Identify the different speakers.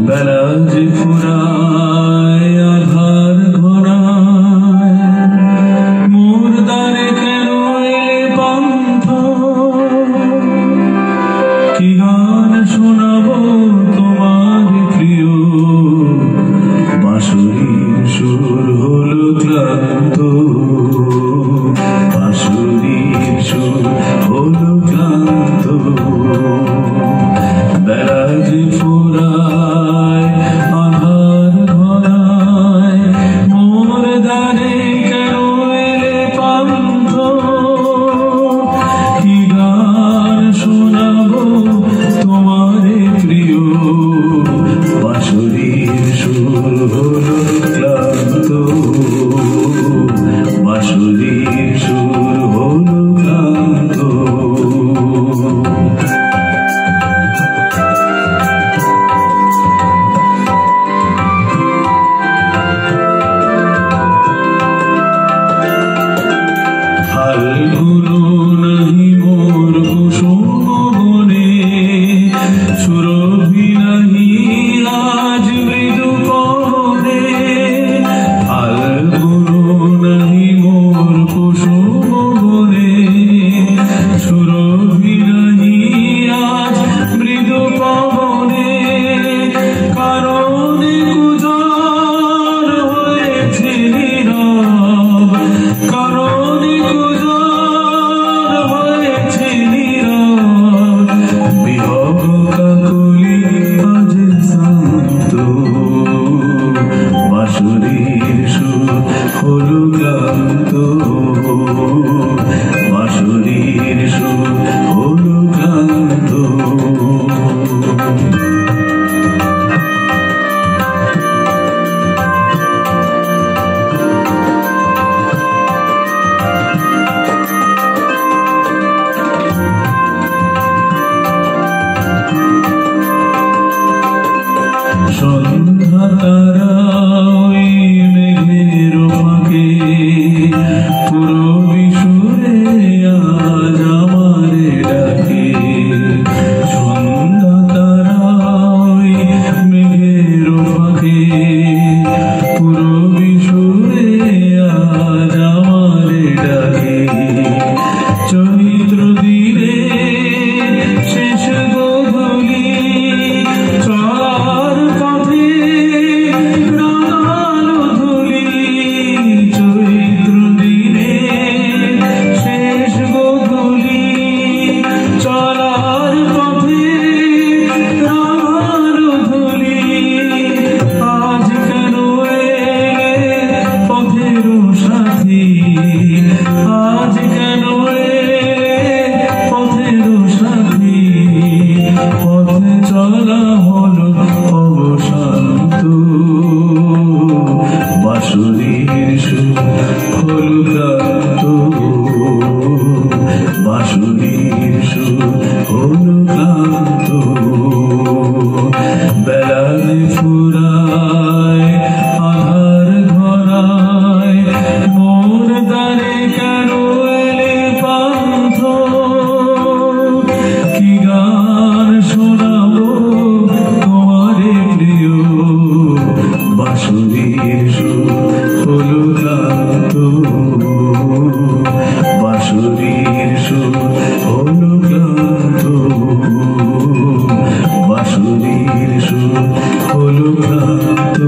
Speaker 1: বেলা যে ফুরায় আধার ঘনায় মোর দ্বারে কেন এলে পান্থ কি গান শোনাবো তোমার প্রিয় বাঁশুরির সুর হলো ক্লান্ত বাঁশুরির সুর হলো ক্লান্ত বেলা যে ফুরায় আধার ঘনায় মোর দ্বারে কেন এলে পান্থ কি গান শোনাবো তোমারে প্রিয় বাঁশুরির সুর হলো ক্লান্ত বাঁশুরির সুর হলো ক্লান্ত ফাল্গুন নাহি মোর কুসুম বনে সুরভি নাহি আজ মৃদু পবনে ফাল্গুন নাহি মোর কুসুম বনে সুরভি নাহি আজ মৃদু পবনে কারণে কুজর হয়েছে নীরব কারণে বিহগ কাকলি আজ শান্ত বাঁশুরির সুর হলো ক্লান্ত বাঁশুরির সুর হলো ক্লান্ত সন্ধ্যা তারা ওই মেঘের ফাঁকে পুরবি সুরে আজ আমারে ডাকে সন্ধ্যা তারা ওই মেঘের ফাঁকে পুরবি সুরে আজ আমারে ডাকে চৈত্র দিনে শেষ গোধূলি চলার পথে রাঙালো ধূলি চৈত্র দিনে শেষ গোধূলি চলার পথে রাঙালো ধূলি আজ কেন এলে পথের সাথী আজ কেন এলে পথের সাথী পথে চলা হলো অবসান্ত বাঁশুরির সুর হলো ক্লান্ত বাঁশুরির সুর হলো ক্লান্ত বেলা যে ফুরায় আধার ঘনায় মোর দ্বারে কেন এলে পান্থ কি গান শোনাবো তোমারে প্রিয় বাঁশুরির সুর হলো ক্লান্ত বাঁশুরির সুর হলো ক্লান্ত বাঁশুরির সুর হলো ক্লান্ত